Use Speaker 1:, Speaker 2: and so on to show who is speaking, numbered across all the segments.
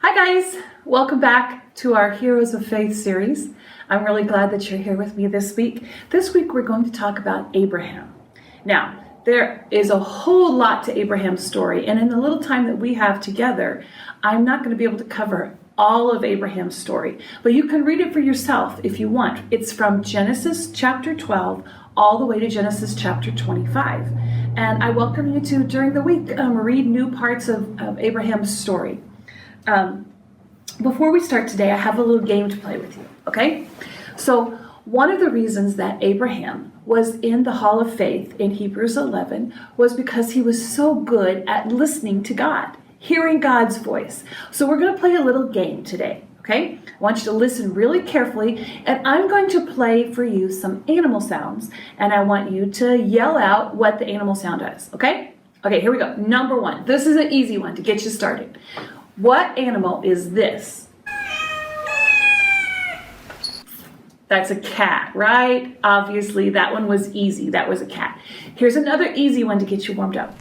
Speaker 1: Hi guys, welcome back to our Heroes of Faith series. I'm really glad that you're here with me this week. This week we're going to talk about Abraham. Now, there is a whole lot to Abraham's story, and in the little time that we have together, I'm not going to be able to cover all of Abraham's story, but you can read it for yourself if you want. It's from Genesis chapter 12 all the way to Genesis chapter 25. And I welcome you to, during the week, read new parts of Abraham's story. Before we start today, I have a little game to play with you, okay? So one of the reasons that Abraham was in the Hall of Faith in Hebrews 11 was because he was so good at listening to God, hearing God's voice. So we're going to play a little game today, okay? I want you to listen really carefully, and I'm going to play for you some animal sounds, and I want you to yell out what the animal sound is, okay? Okay, here we go. Number one. This is an easy one to get you started. What animal is this? That's a cat, right? Obviously, that one was easy. That was a cat. Here's another easy one to get you warmed up.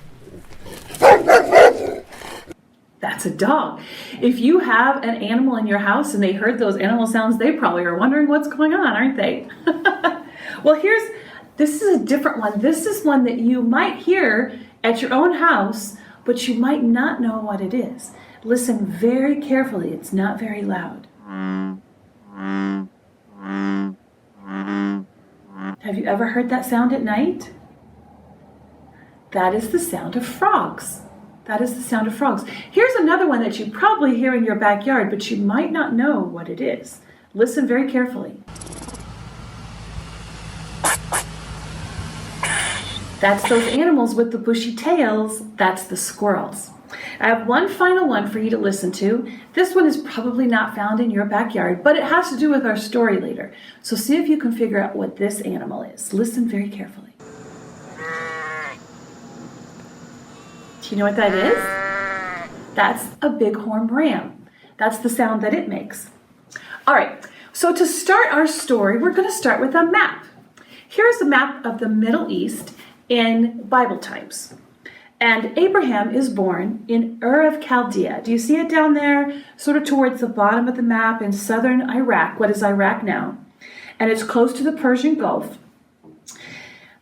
Speaker 1: That's a dog. If you have an animal in your house and they heard those animal sounds, they probably are wondering what's going on, aren't they? Well, this is a different one. This is one that you might hear at your own house, but you might not know what it is. Listen very carefully. It's not very loud. Have you ever heard that sound at night? That is the sound of frogs. That is the sound of frogs. Here's another one that you probably hear in your backyard, but you might not know what it is. Listen very carefully. That's those animals with the bushy tails. That's the squirrels. I have one final one for you to listen to. This one is probably not found in your backyard, but it has to do with our story later. So see if you can figure out what this animal is. Listen very carefully. Do you know what that is? That's a bighorn ram. That's the sound that it makes. All right, so to start our story, we're going to start with a map. Here's a map of the Middle East in Bible times. And Abraham is born in Ur of Chaldea. Do you see it down there, sort of towards the bottom of the map in southern Iraq? What is Iraq now? And it's close to the Persian Gulf.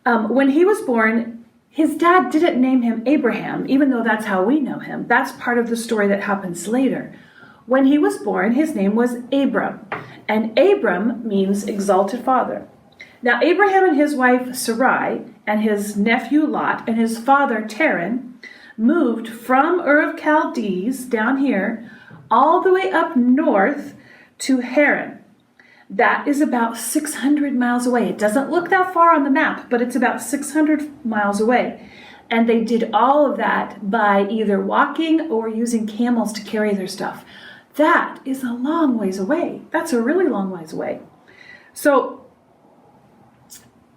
Speaker 1: When he was born, his dad didn't name him Abraham, even though that's how we know him. That's part of the story that happens later. When he was born, his name was Abram. And Abram means exalted father. Now, Abraham and his wife Sarai and his nephew Lot and his father Terah moved from Ur of Chaldees down here all the way up north to Haran. That is about 600 miles away. It doesn't look that far on the map, but it's about 600 miles away. And they did all of that by either walking or using camels to carry their stuff. That is a long ways away. That's a really long ways away. So,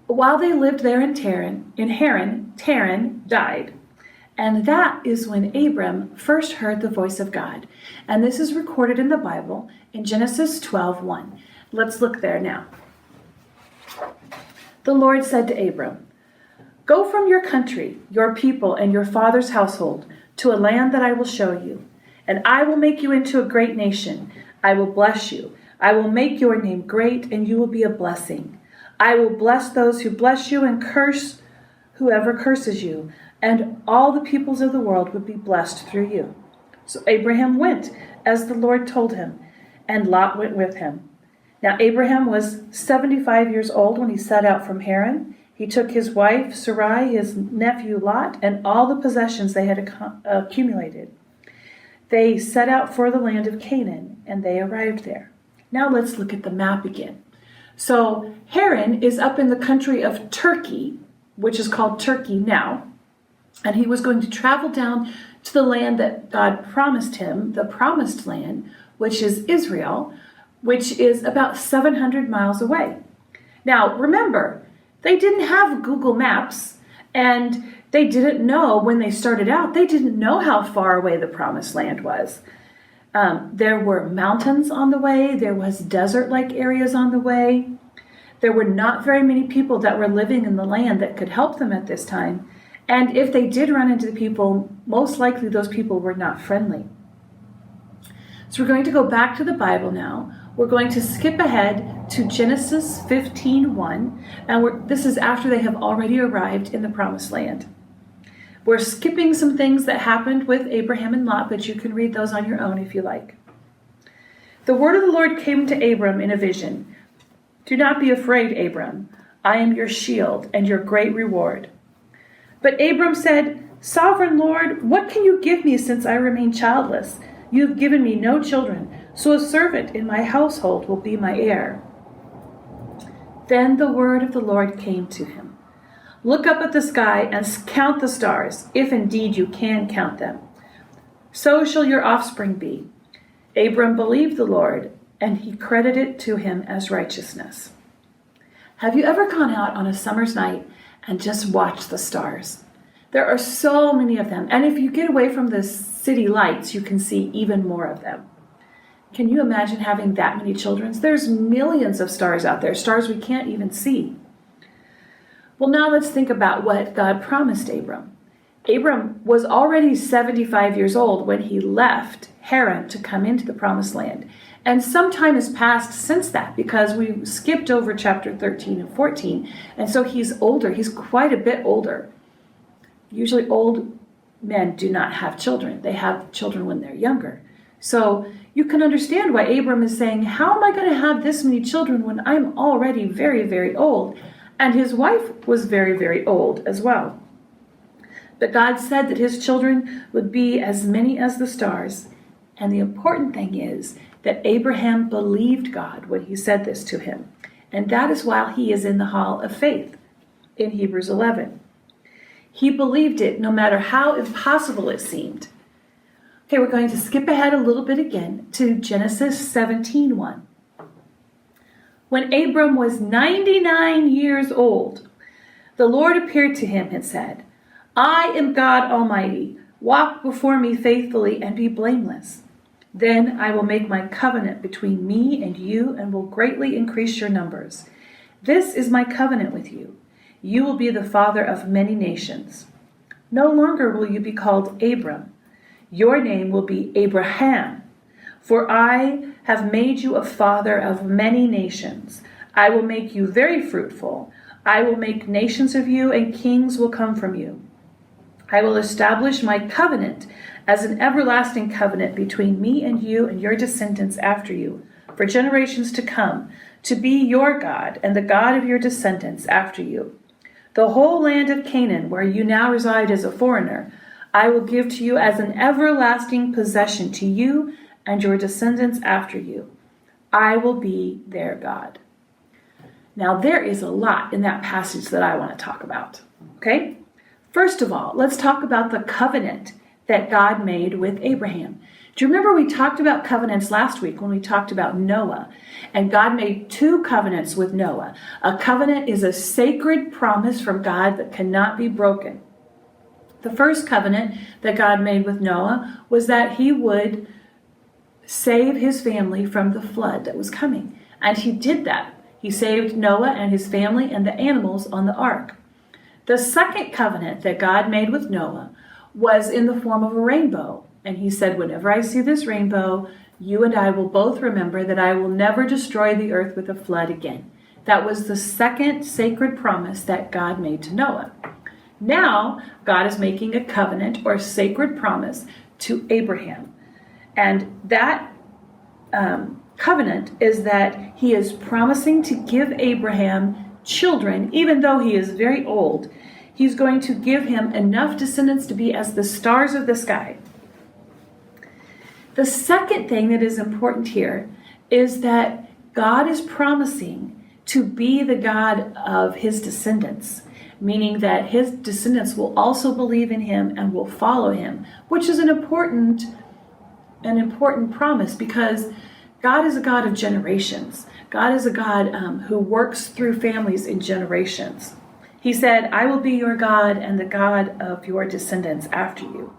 Speaker 1: while they lived there in Haran, Terah died. And that is when Abram first heard the voice of God. And this is recorded in the Bible in Genesis 12:1. Let's look there now. The Lord said to Abram, "Go from your country, your people, and your father's household to a land that I will show you. And I will make you into a great nation. I will bless you. I will make your name great, and you will be a blessing. I will bless those who bless you and curse whoever curses you, and all the peoples of the world would be blessed through you." So Abraham went as the Lord told him, and Lot went with him. Now Abraham was 75 years old when he set out from Haran. He took his wife Sarai, his nephew Lot, and all the possessions they had accumulated. They set out for the land of Canaan, and they arrived there. Now let's look at the map again. So Haran is up in the country of Turkey, which is called Turkey now. And he was going to travel down to the land that God promised him, the promised land, which is Israel, which is about 700 miles away. Now, remember, they didn't have Google Maps, and they didn't know when they started out, they didn't know how far away the promised land was. There were mountains on the way. There was desert-like areas on the way. There were not very many people that were living in the land that could help them at this time. And if they did run into the people, most likely those people were not friendly. So we're going to go back to the Bible now. We're going to skip ahead to Genesis 15:1, and this is after they have already arrived in the Promised Land. We're skipping some things that happened with Abraham and Lot, but you can read those on your own if you like. The word of the Lord came to Abram in a vision. Do not be afraid, Abram. I am your shield and your great reward. But Abram said, Sovereign Lord, what can you give me since I remain childless? You have given me no children, so a servant in my household will be my heir. Then the word of the Lord came to him. Look up at the sky and count the stars, if indeed you can count them. So shall your offspring be. Abram believed the Lord, and he credited it to him as righteousness. Have you ever gone out on a summer's night and just watched the stars? There are so many of them, and if you get away from the city lights, you can see even more of them. Can you imagine having that many children? There's millions of stars out there, stars we can't even see. Well, now let's think about what God promised Abram. Abram was already 75 years old when he left Haran to come into the Promised Land. And some time has passed since that because we skipped over chapter 13 and 14. And so he's older. He's quite a bit older. Usually old men do not have children. They have children when they're younger. So you can understand why Abram is saying, how am I going to have this many children when I'm already very, very old? And his wife was very, very old as well. But God said that his children would be as many as the stars. And the important thing is that Abraham believed God when he said this to him. And that is why he is in the hall of faith in Hebrews 11. He believed it no matter how impossible it seemed. Okay, we're going to skip ahead a little bit again to Genesis 17:1. When Abram was 99 years old, the Lord appeared to him and said, I am God Almighty. Walk before me faithfully and be blameless. Then I will make my covenant between me and you and will greatly increase your numbers. This is my covenant with you. You will be the father of many nations. No longer will you be called Abram. Your name will be Abraham. For I have made you a father of many nations. I will make you very fruitful. I will make nations of you, and kings will come from you. I will establish my covenant as an everlasting covenant between me and you and your descendants after you, for generations to come, to be your God and the God of your descendants after you. The whole land of Canaan, where you now reside as a foreigner, I will give to you as an everlasting possession to you and your descendants after you. I will be their God. Now, there is a lot in that passage that I want to talk about. Okay? First of all, let's talk about the covenant that God made with Abraham. Do you remember we talked about covenants last week when we talked about Noah? And God made two covenants with Noah. A covenant is a sacred promise from God that cannot be broken. The first covenant that God made with Noah was that he would save his family from the flood that was coming. And he did that. He saved Noah and his family and the animals on the ark. The second covenant that God made with Noah was in the form of a rainbow. And he said, whenever I see this rainbow, you and I will both remember that I will never destroy the earth with a flood again. That was the second sacred promise that God made to Noah. Now, God is making a covenant or sacred promise to Abraham. And that covenant is that he is promising to give Abraham children, even though he is very old. He's going to give him enough descendants to be as the stars of the sky. The second thing that is important here is that God is promising to be the God of his descendants, meaning that his descendants will also believe in him and will follow him, which is an important promise because God is a God of generations. God is a God who works through families in generations. He said, I will be your God and the God of your descendants after you.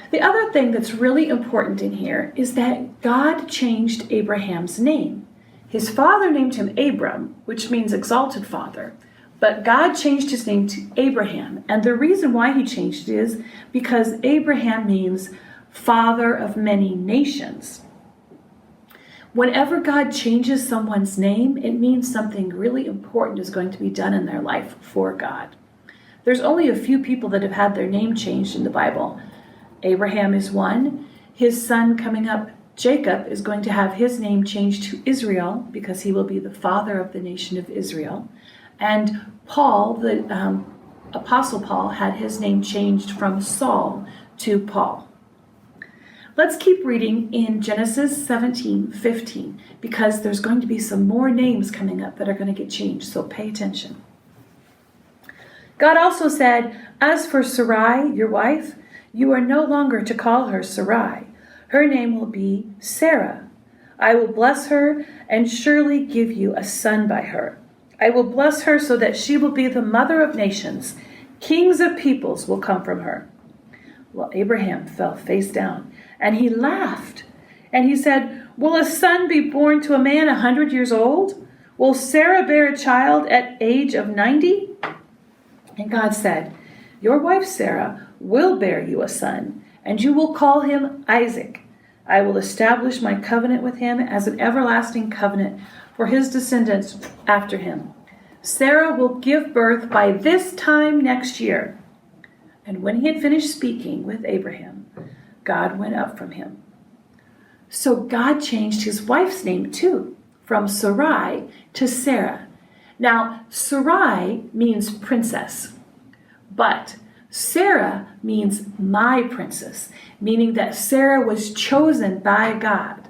Speaker 1: The other thing that's really important in here is that God changed Abraham's name. His father named him Abram, which means exalted father. But God changed his name to Abraham. And the reason why he changed it is because Abraham means father of many nations. Whenever God changes someone's name, it means something really important is going to be done in their life for God. There's only a few people that have had their name changed in the Bible. Abraham is one. His son coming up, Jacob, is going to have his name changed to Israel because he will be the father of the nation of Israel. And Paul, the Apostle Paul, had his name changed from Saul to Paul. Let's keep reading in Genesis 17:15 because there's going to be some more names coming up that are going to get changed, so pay attention. God also said, "As for Sarai, your wife, you are no longer to call her Sarai. Her name will be Sarah. I will bless her and surely give you a son by her. I will bless her so that she will be the mother of nations. Kings of peoples will come from her." Well, Abraham fell face down, and he laughed. And he said, "Will a son be born to a man 100 years old? Will Sarah bear a child at age of 90? And God said, "Your wife Sarah will bear you a son, and you will call him Isaac. I will establish my covenant with him as an everlasting covenant for his descendants after him. Sarah will give birth by this time next year." And when he had finished speaking with Abraham, God went up from him. So God changed his wife's name too, from Sarai to Sarah. Now, Sarai means princess, but Sarah means my princess, meaning that Sarah was chosen by God.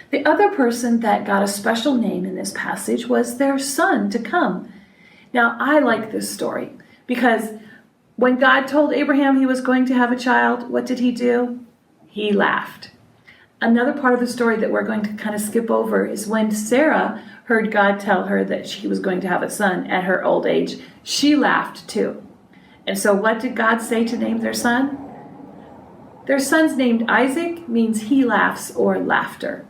Speaker 1: The other person that got a special name in this passage was their son to come. Now, I like this story because when God told Abraham he was going to have a child, what did he do? He laughed. Another part of the story that we're going to kind of skip over is when Sarah heard God tell her that she was going to have a son at her old age, she laughed too. And so what did God say to name their son? Their son's named Isaac, means he laughs or laughter.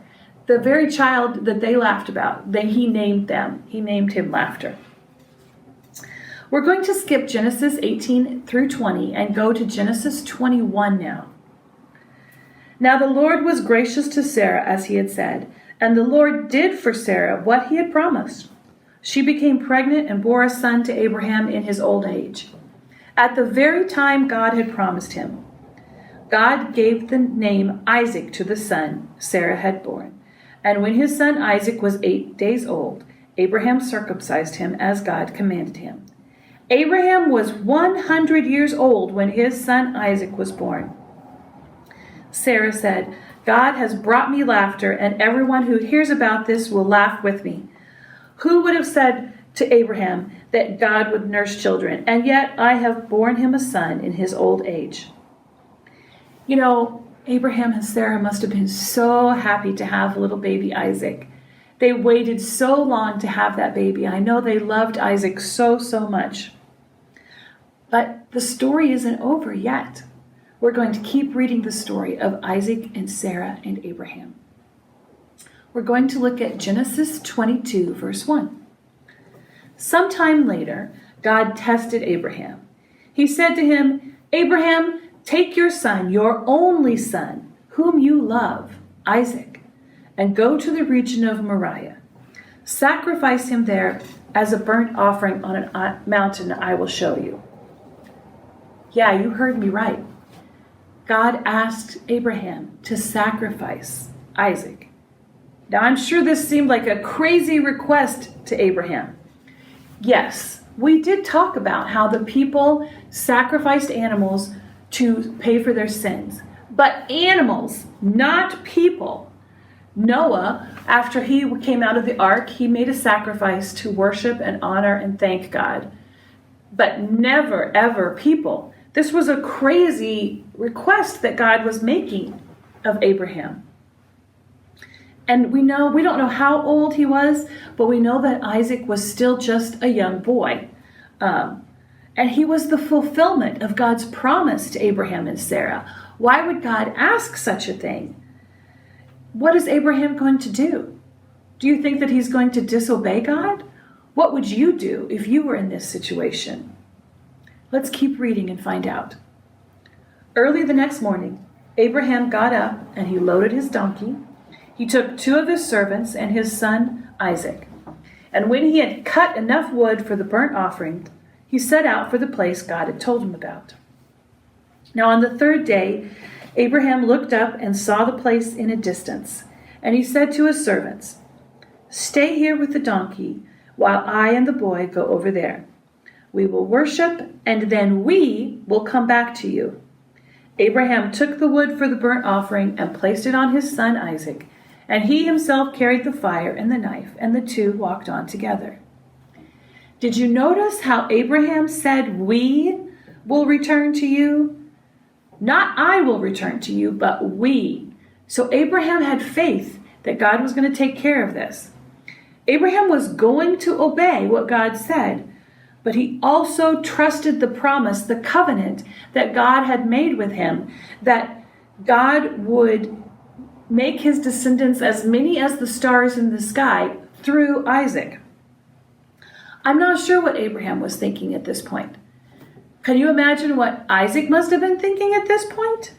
Speaker 1: The very child that they laughed about, he named them. He named him Laughter. We're going to skip Genesis 18 through 20 and go to Genesis 21 now. Now the Lord was gracious to Sarah as he had said, and the Lord did for Sarah what he had promised. She became pregnant and bore a son to Abraham in his old age, at the very time God had promised him. God gave the name Isaac to the son Sarah had borne. And when his son Isaac was 8 days old, Abraham circumcised him as God commanded him. Abraham was 100 years old when his son Isaac was born. Sarah said, "God has brought me laughter, and everyone who hears about this will laugh with me. Who would have said to Abraham that God would nurse children, and yet I have borne him a son in his old age?" You know, Abraham and Sarah must have been so happy to have little baby Isaac. They waited so long to have that baby. I know they loved Isaac so much. But the story isn't over yet. We're going to keep reading the story of Isaac and Sarah and Abraham. We're going to look at Genesis 22, verse 1. Sometime later, God tested Abraham. He said to him, "Abraham, take your son, your only son, whom you love, Isaac, and go to the region of Moriah. Sacrifice him there as a burnt offering on a mountain I will show you." Yeah, you heard me right. God asked Abraham to sacrifice Isaac. Now, I'm sure this seemed like a crazy request to Abraham. Yes, we did talk about how the people sacrificed animals to pay for their sins. But animals, not people. Noah, after he came out of the ark, he made a sacrifice to worship and honor and thank God. But never, ever people. This was a crazy request that God was making of Abraham. And we don't know how old he was, but we know that Isaac was still just a young boy. And he was the fulfillment of God's promise to Abraham and Sarah. Why would God ask such a thing? What is Abraham going to do? Do you think that he's going to disobey God? What would you do if you were in this situation? Let's keep reading and find out. Early the next morning, Abraham got up and he loaded his donkey. He took 2 of his servants and his son Isaac. And when he had cut enough wood for the burnt offering, he set out for the place God had told him about. Now on the 3rd day, Abraham looked up and saw the place in a distance. And he said to his servants, "Stay here with the donkey while I and the boy go over there. We will worship, and then we will come back to you." Abraham took the wood for the burnt offering and placed it on his son Isaac, and he himself carried the fire and the knife, and the 2 walked on together. Did you notice how Abraham said, "We will return to you"? Not "I will return to you," but "we." So Abraham had faith that God was going to take care of this. Abraham was going to obey what God said, but he also trusted the promise, the covenant that God had made with him, that God would make his descendants as many as the stars in the sky through Isaac. I'm not sure what Abraham was thinking at this point. Can you imagine what Isaac must have been thinking at this point?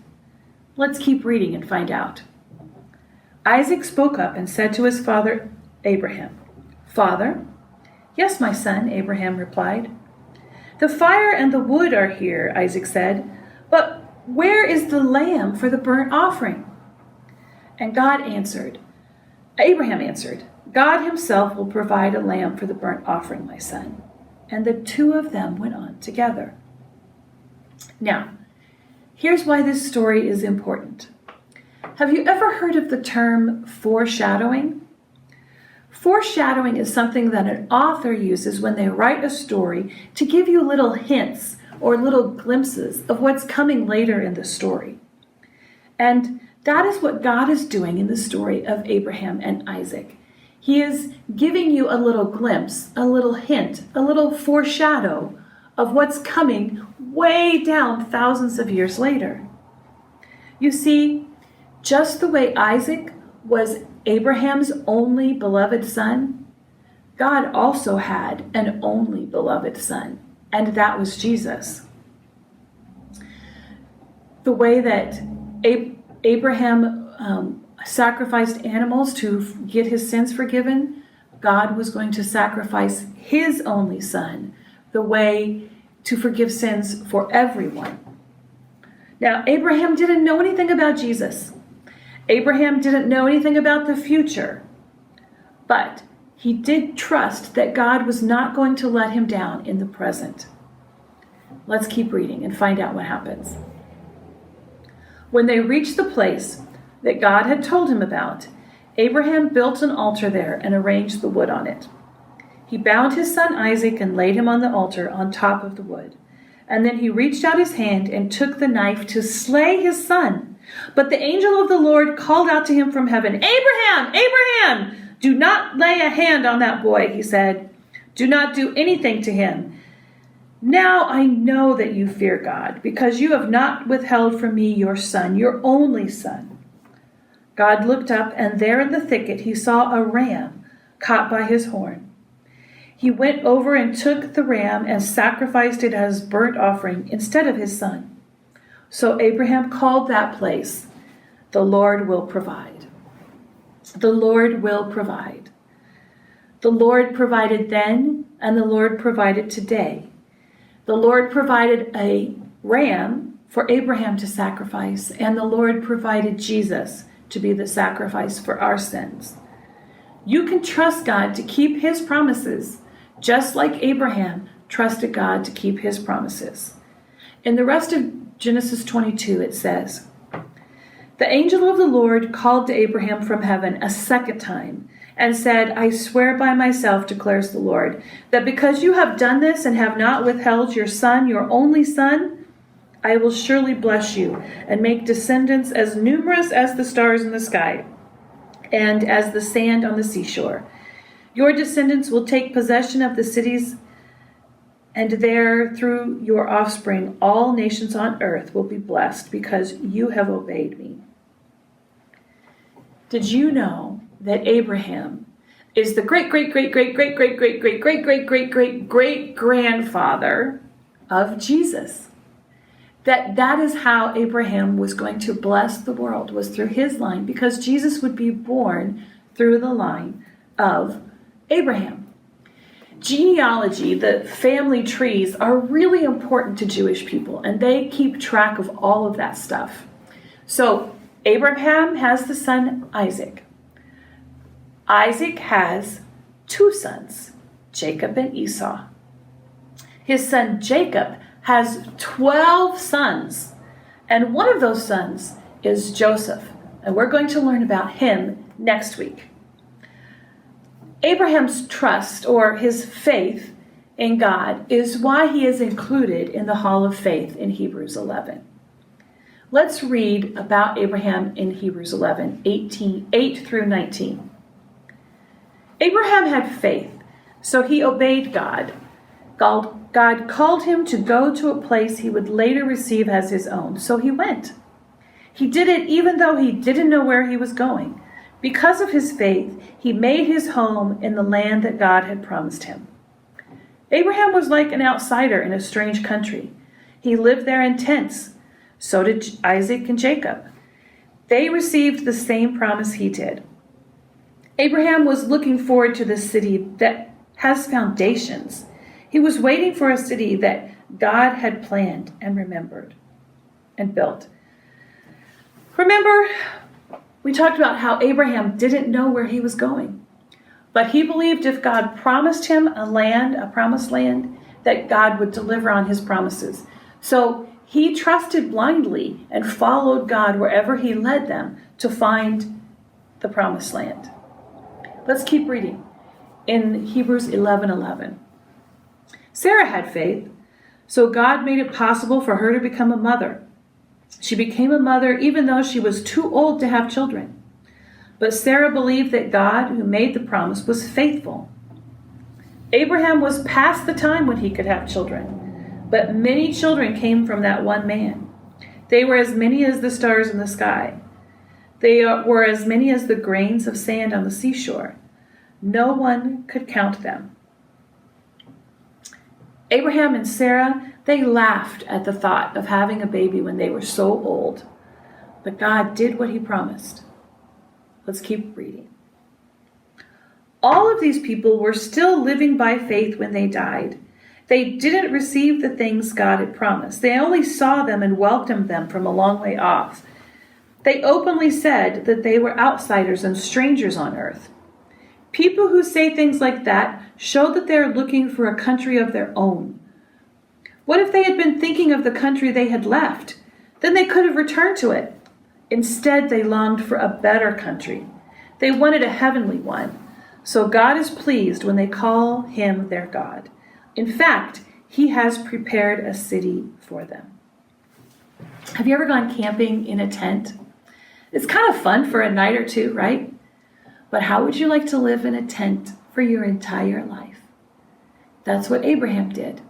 Speaker 1: Let's keep reading and find out. Isaac spoke up and said to his father Abraham, "Father?" "Yes, my son," Abraham replied. "The fire and the wood are here," Isaac said, "but where is the lamb for the burnt offering?" And Abraham answered, "God himself will provide a lamb for the burnt offering, my son." And the 2 of them went on together. Now, here's why this story is important. Have you ever heard of the term foreshadowing? Foreshadowing is something that an author uses when they write a story to give you little hints or little glimpses of what's coming later in the story. And that is what God is doing in the story of Abraham and Isaac. He is giving you a little glimpse, a little hint, a little foreshadow of what's coming way down thousands of years later. You see, just the way Isaac was Abraham's only beloved son, God also had an only beloved son, and that was Jesus. The way that Abraham sacrificed animals to get his sins forgiven, God was going to sacrifice his only son, the way to forgive sins for everyone. Now, Abraham didn't know anything about Jesus. Abraham didn't know anything about the future, but he did trust that God was not going to let him down in the present. Let's keep reading and find out what happens. When they reached the place that God had told him about, Abraham built an altar there and arranged the wood on it. He bound his son Isaac and laid him on the altar on top of the wood. And then he reached out his hand and took the knife to slay his son. But the angel of the Lord called out to him from heaven, "Abraham, Abraham, do not lay a hand on that boy," he said. "Do not do anything to him. Now I know that you fear God, because you have not withheld from me your son, your only son." God looked up, and there in the thicket he saw a ram caught by his horn. He went over and took the ram and sacrificed it as burnt offering instead of his son. So Abraham called that place, "The Lord will provide." The Lord will provide. The Lord provided then, and the Lord provided today. The Lord provided a ram for Abraham to sacrifice, and the Lord provided Jesus to be the sacrifice for our sins. You can trust God to keep his promises, just like Abraham trusted God to keep his promises. In the rest of Genesis 22, it says, "The angel of the Lord called to Abraham from heaven a second time and said, 'I swear by myself, declares the Lord, that because you have done this and have not withheld your son, your only son, I will surely bless you and make descendants as numerous as the stars in the sky and as the sand on the seashore. Your descendants will take possession of the cities, and there, through your offspring, all nations on earth will be blessed because you have obeyed me.'" Did you know that Abraham is the great-great-great-great-great-great-great-great-great-great-great-great-grandfather of Jesus? that is how Abraham was going to bless the world, was through his line, because Jesus would be born through the line of Abraham. Genealogy, the family trees, are really important to Jewish people, and they keep track of all of that stuff. So Abraham has the son Isaac. Isaac has two sons, Jacob and Esau. His son Jacob has 12 sons, and one of those sons is Joseph, and we're going to learn about him next week. Abraham's trust, or his faith in God, is why he is included in the Hall of Faith in Hebrews 11. Let's read about Abraham in Hebrews 11, 8 through 19. Abraham had faith, so he obeyed God. God called him to go to a place he would later receive as his own, so he went. He did it even though he didn't know where he was going. Because of his faith, he made his home in the land that God had promised him. Abraham was like an outsider in a strange country. He lived there in tents. So did Isaac and Jacob. They received the same promise he did. Abraham was looking forward to the city that has foundations. He was waiting for a city that God had planned and remembered and built. Remember, we talked about how Abraham didn't know where he was going, but he believed if God promised him a promised land, that God would deliver on his promises. So he trusted blindly and followed God wherever he led them to find the promised land. Let's keep reading in Hebrews 11:11. Sarah had faith, so God made it possible for her to become a mother. She became a mother even though she was too old to have children. But Sarah believed that God, who made the promise, was faithful. Abraham was past the time when he could have children, but many children came from that one man. They were as many as the stars in the sky. They were as many as the grains of sand on the seashore. No one could count them. Abraham and Sarah, they laughed at the thought of having a baby when they were so old. But God did what he promised. Let's keep reading. All of these people were still living by faith when they died. They didn't receive the things God had promised. They only saw them and welcomed them from a long way off. They openly said that they were outsiders and strangers on earth. People who say things like that show that they're looking for a country of their own. What if they had been thinking of the country they had left? Then they could have returned to it. Instead, they longed for a better country. They wanted a heavenly one. So God is pleased when they call him their God. In fact, he has prepared a city for them. Have you ever gone camping in a tent? It's kind of fun for a night or two, right? But how would you like to live in a tent for your entire life? That's what Abraham did.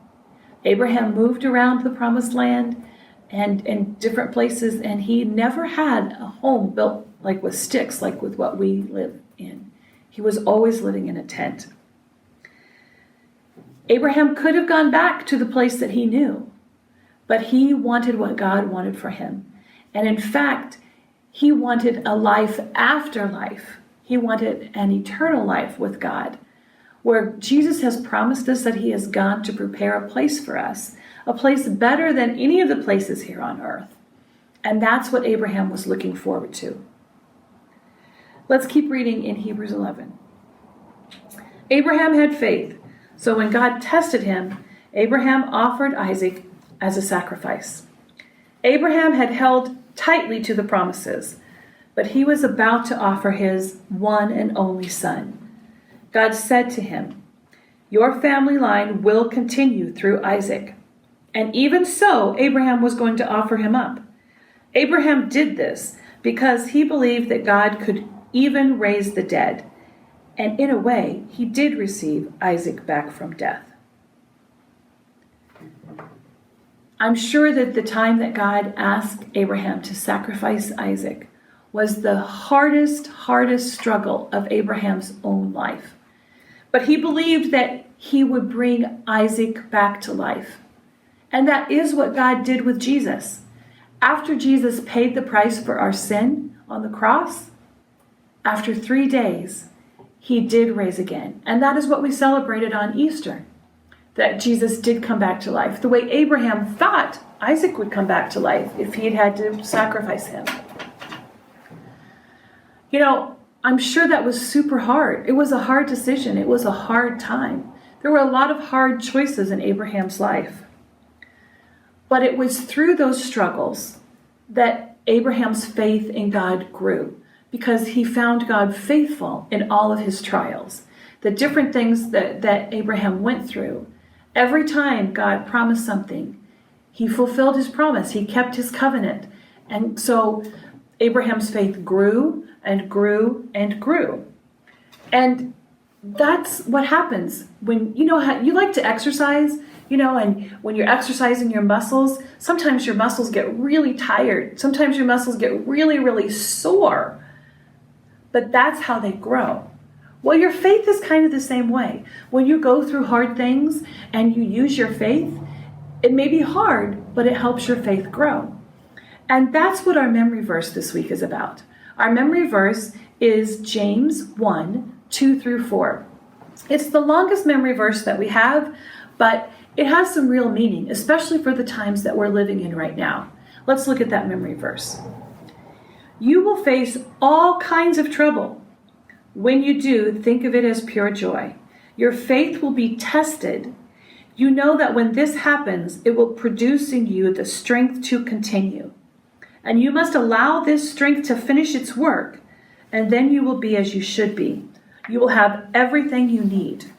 Speaker 1: Abraham moved around the promised land and in different places, and he never had a home built like with sticks, like with what we live in. He was always living in a tent. Abraham could have gone back to the place that he knew, but he wanted what God wanted for him. And in fact, he wanted a life after life. He wanted an eternal life with God, where Jesus has promised us that he has gone to prepare a place for us, a place better than any of the places here on earth. And that's what Abraham was looking forward to. Let's keep reading in Hebrews 11. Abraham had faith, so when God tested him, Abraham offered Isaac as a sacrifice. Abraham had held tightly to the promises, but he was about to offer his one and only son. God said to him, "Your family line will continue through Isaac." And even so, Abraham was going to offer him up. Abraham did this because he believed that God could even raise the dead. And in a way, he did receive Isaac back from death. I'm sure that the time that God asked Abraham to sacrifice Isaac was the hardest struggle of Abraham's own life. But he believed that he would bring Isaac back to life. And that is what God did with Jesus. After Jesus paid the price for our sin on the cross, after 3 days, he did raise again. And that is what we celebrated on Easter, that Jesus did come back to life, the way Abraham thought Isaac would come back to life if he had had to sacrifice him. You know, I'm sure that was super hard. It was a hard decision. It was a hard time. There were a lot of hard choices in Abraham's life. But it was through those struggles that Abraham's faith in God grew, because he found God faithful in all of his trials. The different things that Abraham went through, every time God promised something, he fulfilled his promise. He kept his covenant. And so Abraham's faith grew and grew and grew. And that's what happens when, you know, how you like to exercise, you know, and when you're exercising your muscles, sometimes your muscles get really tired. Sometimes your muscles get really, really sore. But that's how they grow. Well, your faith is kind of the same way. When you go through hard things and you use your faith, it may be hard, but it helps your faith grow. And that's what our memory verse this week is about. Our memory verse is James 1:2-4. It's the longest memory verse that we have, but it has some real meaning, especially for the times that we're living in right now. Let's look at that memory verse. You will face all kinds of trouble. When you do, think of it as pure joy. Your faith will be tested. You know that when this happens, it will produce in you the strength to continue. And you must allow this strength to finish its work, and then you will be as you should be. You will have everything you need.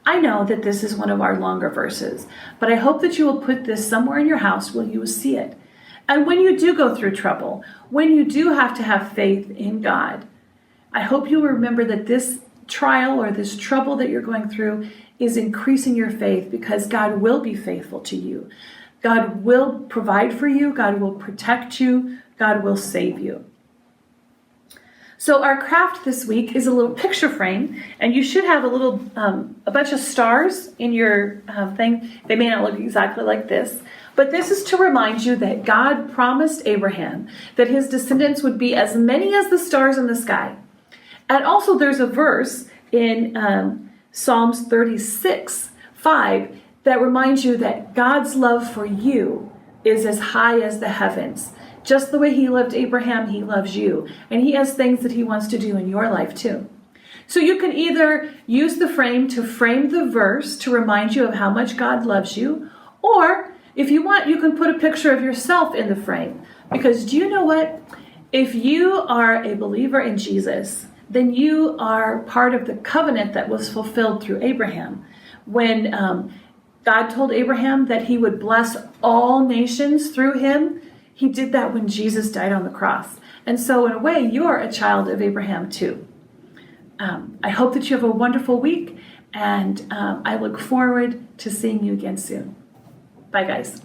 Speaker 1: I know that this is one of our longer verses, but I hope that you will put this somewhere in your house where you will see it. And when you do go through trouble, when you do have to have faith in God, I hope you will remember that this trial or this trouble that you're going through is increasing your faith, because God will be faithful to you. God will provide for you. God will protect you. God will save you. So our craft this week is a little picture frame, and you should have a bunch of stars in your thing. They may not look exactly like this, but this is to remind you that God promised Abraham that his descendants would be as many as the stars in the sky. And also there's a verse in Psalms 36:5 that reminds you that God's love for you is as high as the heavens. Just the way he loved Abraham, he loves you. And he has things that he wants to do in your life too. So you can either use the frame to frame the verse to remind you of how much God loves you, or if you want, you can put a picture of yourself in the frame. Because do you know what? If you are a believer in Jesus, then you are part of the covenant that was fulfilled through Abraham. When God told Abraham that he would bless all nations through him, he did that when Jesus died on the cross. And so in a way, you're a child of Abraham too. I hope that you have a wonderful week, and I look forward to seeing you again soon. Bye, guys.